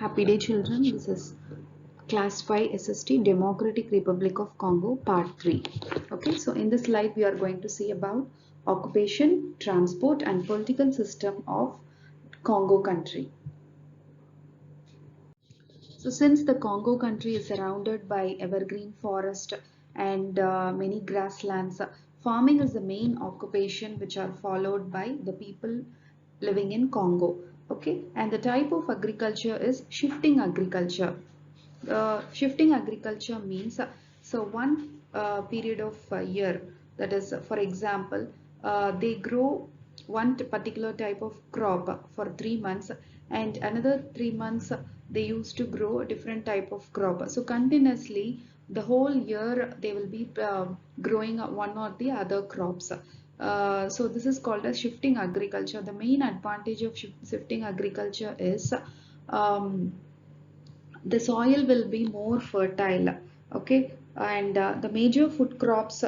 Happy day children, this is class 5 SST Democratic Republic of Congo part 3. Okay, so in this slide we are going to see about occupation, transport and political system of Congo country. So since the Congo country is surrounded by evergreen forest and many grasslands, farming is the main occupation which are followed by the people living in Congo. Okay, and the type of agriculture is shifting agriculture. Shifting agriculture means so one period of year, that is for example they grow one particular type of crop for 3 months, and another 3 months they used to grow a different type of crop. So continuously the whole year they will be growing one or the other crops. So this is called as shifting agriculture. The main advantage of shifting agriculture is the soil will be more fertile. Okay, and the major food crops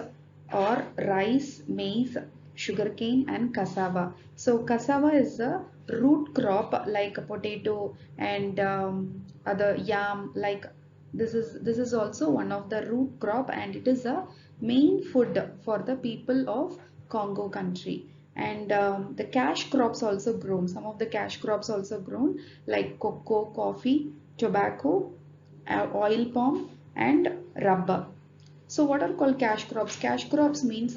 are rice, maize, sugarcane and cassava. So cassava is a root crop like a potato and other yam, like this is also one of the root crop, and it is a main food for the people of Congo country. And the cash crops also grown, some of the cash crops also grown like cocoa, coffee, tobacco, oil palm and rubber. So what are called cash crops? Cash crops means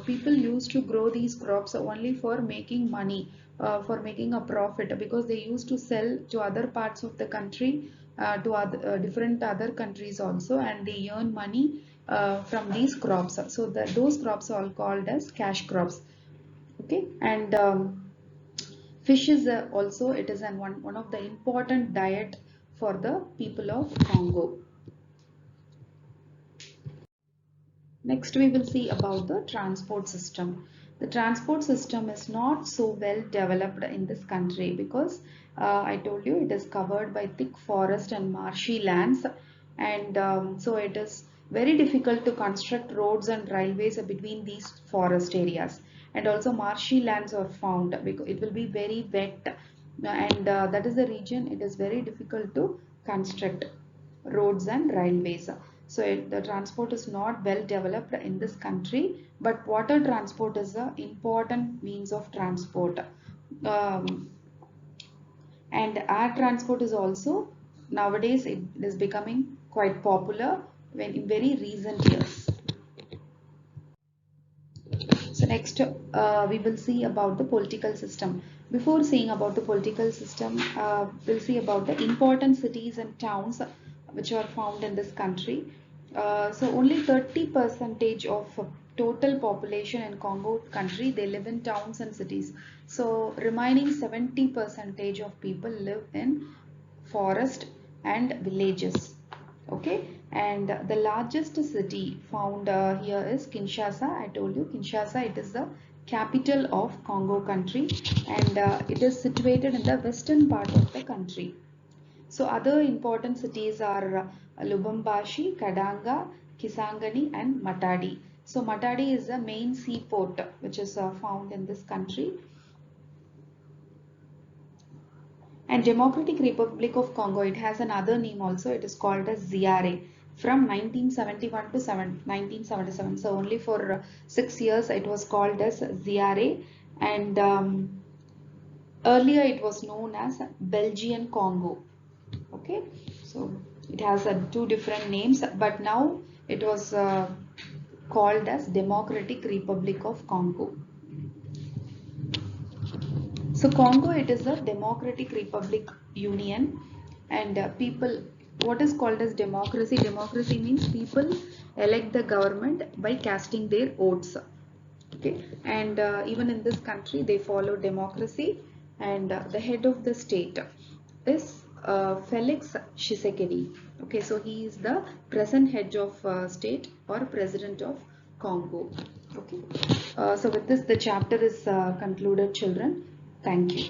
people used to grow these crops only for making money, for making a profit, because they used to sell to other parts of the country, to other, different other countries also, and they earn money from these crops. So those crops are all called as cash crops. Okay, and fish is also, it is one of the important diet for the people of Congo. Next we will see about the transport system. The transport system is not so well developed in this country because I told you it is covered by thick forest and marshy lands, and so it is very difficult to construct roads and railways between these forest areas, and also marshy lands are found because it will be very wet, and that is the region it is very difficult to construct roads and railways. So the transport is not well developed in this country, but water transport is an important means of transport. Um, and air transport is also, nowadays it is becoming quite popular when in very recent years. So next we will see about the political system. Before seeing about the political system, we'll see about the important cities and towns which are found in this country. So only 30% of total population in Congo country, they live in towns and cities. So remaining 70% of people live in forest and villages. Okay, and the largest city found here is Kinshasa. I told you Kinshasa, it is the capital of Congo country, and it is situated in the western part of the country. So other important cities are Lubumbashi, Kadanga, Kisangani and Matadi. So Matadi is the main seaport which is found in this country. And Democratic Republic of Congo, it has another name also. It is called as ZRA from 1971 to 1977. So only for 6 years it was called as ZRA, and earlier it was known as Belgian Congo. Okay, so it has two different names, but now it was called as Democratic Republic of Congo. So Congo, it is a Democratic Republic Union, and people, what is called as democracy? Democracy means people elect the government by casting their votes. Okay, and even in this country they follow democracy, and the head of the state is Felix Tshisekedi. Okay, so he is the present head of state or president of Congo. Okay, so with this the chapter is concluded, children. Thank you.